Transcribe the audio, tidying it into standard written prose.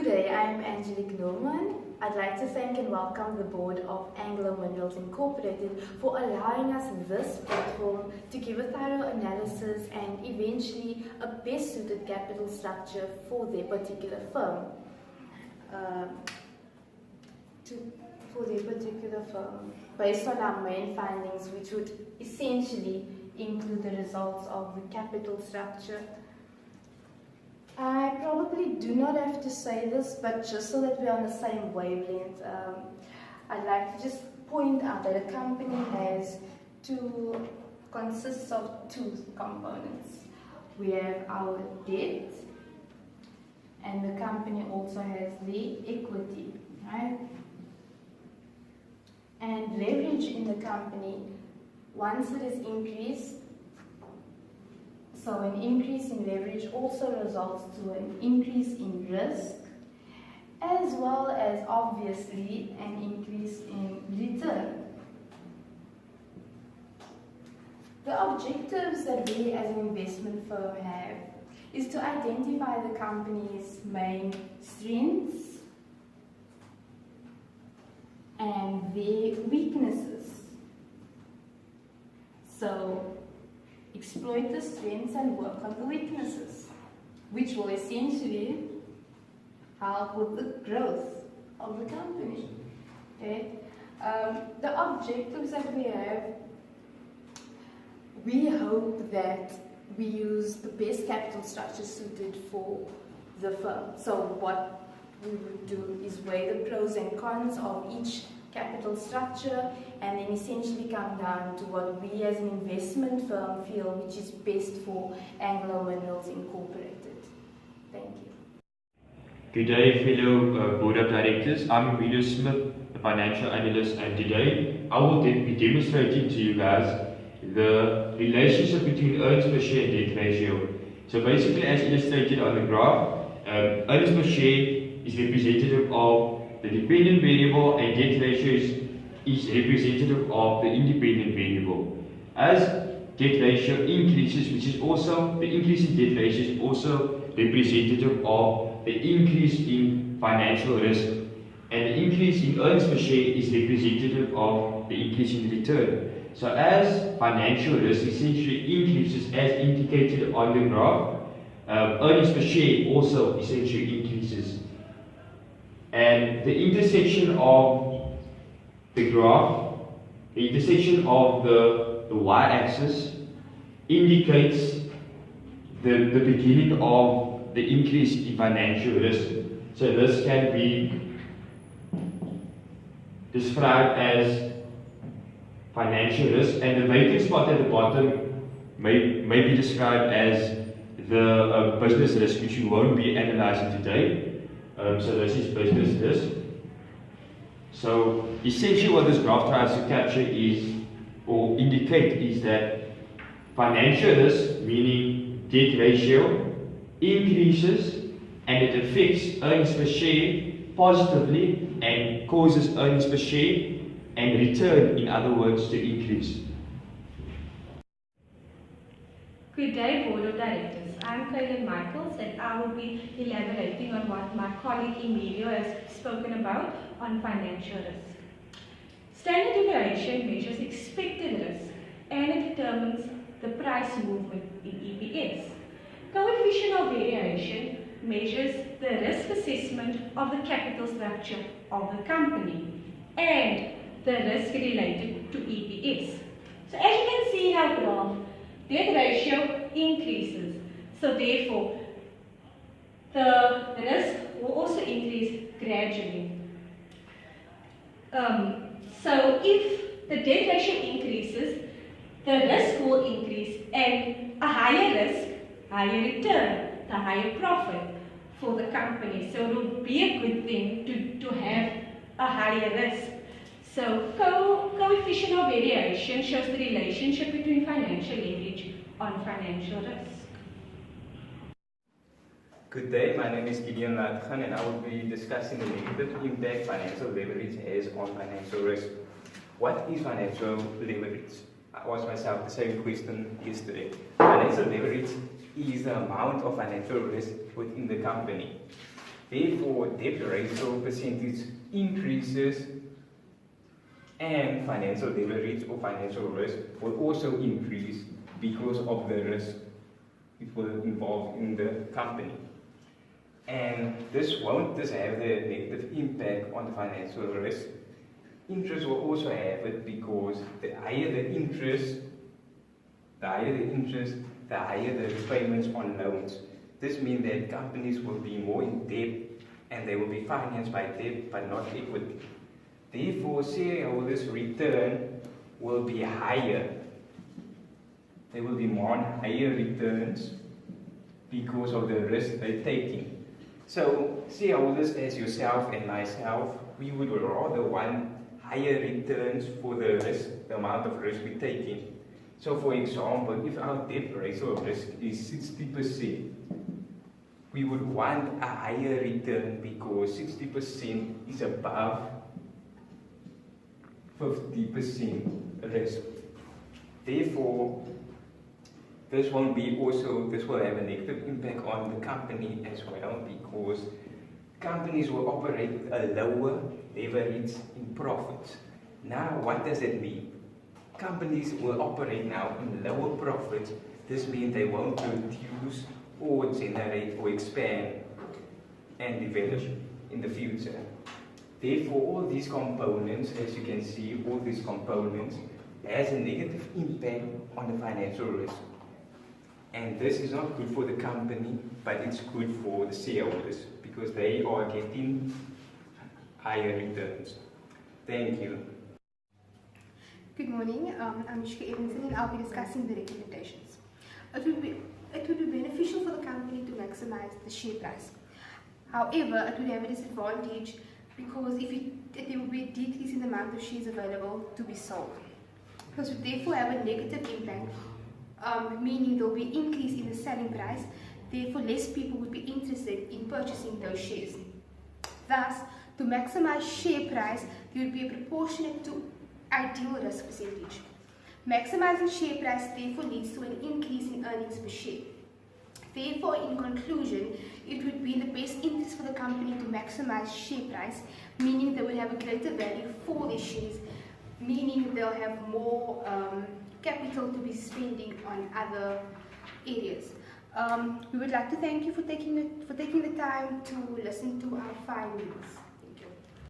Good day, I'm Angelique Norman. I'd like to thank and welcome the board of Anglo Minerals Incorporated for allowing us this platform to give a thorough analysis and eventually a best suited capital structure for their particular firm. Based on our main findings, which would essentially include the results of the capital structure. I probably do not have to say this, but just so that we're on the same wavelength, I'd like to just point out that a company consists of two components. We have our debt, and the company also has the equity, right? And leverage in the company, once it is increased, so an increase in leverage also results to an increase in risk, as well as obviously an increase in return. The objectives that we as an investment firm have is to identify the company's main strengths and their weaknesses. So exploit the strengths and work on the weaknesses, which will essentially help with the growth of the company. Okay? The objectives that we have, we hope that we use the best capital structure suited for the firm. So what we would do is weigh the pros and cons of each capital structure and then essentially come down to what we as an investment firm feel which is best for Anglo Minerals Incorporated. Thank you. Good day, fellow board of directors. I'm Emilio Smith, a financial analyst, and today I will be demonstrating to you guys the relationship between earnings per share and debt ratio. So basically, as illustrated on the graph, earnings per share is representative of the dependent variable and debt ratio is representative of the independent variable. As debt ratio increases, which is also, the increase in debt ratio is also representative of the increase in financial risk, and the increase in earnings per share is representative of the increase in return. So as financial risk essentially increases as indicated on the graph, earnings per share also essentially increases. And the intersection of the graph, the intersection of the y-axis indicates the beginning of the increase in financial risk. So this can be described as financial risk, and the vacant spot at the bottom may be described as the business risk, which we won't be analyzing today. So this is business risk. So essentially what this graph tries to capture is, or indicate, is that financial risk, meaning debt ratio, increases and it affects earnings per share positively and causes earnings per share and return, in other words, to increase. Good day, Board of Directors. I'm Kaylin and I will be elaborating on what my colleague Emilio has spoken about on financial risk. Standard deviation measures expected risk and it determines the price movement in EPS. Coefficient of variation measures the risk assessment of the capital structure of the company and the risk related to EPS. So as you can see in our graph, debt ratio increases. So therefore, the risk will also increase gradually. So if the debt ratio increases, the risk will increase, and a higher risk, higher return, the higher profit for the company. So it will be a good thing to have a higher risk. So coefficient of variation shows the relationship between financial leverage on financial risk. Good day, my name is Gideon Latgan and I will be discussing the negative impact financial leverage has on financial risk. What is financial leverage? I asked myself the same question yesterday. Financial leverage is the amount of financial risk within the company. Therefore, debt ratio percentage increases and financial leverage or financial risk will also increase because of the risk it will involve in the company. And this won't just have the negative impact on the financial risk. Interest will also have it because the higher the interest, the higher the repayments on loans. This means that companies will be more in debt and they will be financed by debt but not equity. Therefore, shareholders' return will be higher. They will demand higher returns because of the risk they're taking. So, shareholders as yourself and myself, we would rather want higher returns for the risk, the amount of risk we're taking. So, for example, if our debt ratio of risk is 60%, we would want a higher return because 60% is above 50% risk. Therefore, this will have a negative impact on the company as well because companies will operate with a lower leverage in profits. Now, what does it mean? Companies will operate now in lower profits. This means they won't produce or generate or expand and develop in the future. Therefore, all these components, as you can see, all these components has a negative impact on the financial risk. And this is not good for the company, but it's good for the shareholders because they are getting higher returns. Thank you. Good morning, I'm Mishka Evanson and I'll be discussing the recommendations. It would be beneficial for the company to maximize the share price. However, it would have a disadvantage because there will be a decrease in the amount of shares available to be sold. This would therefore have a negative impact, meaning there will be an increase in the selling price, therefore less people would be interested in purchasing those shares. Thus, to maximize share price, there would be a proportionate to ideal risk percentage. Maximizing share price therefore leads to an increase in earnings per share. Therefore, in conclusion, it would be in the best interest for the company to maximize share price, meaning they will have a greater value for their shares, meaning they'll have more capital to be spending on other areas. We would like to thank you for taking the time to listen to our findings.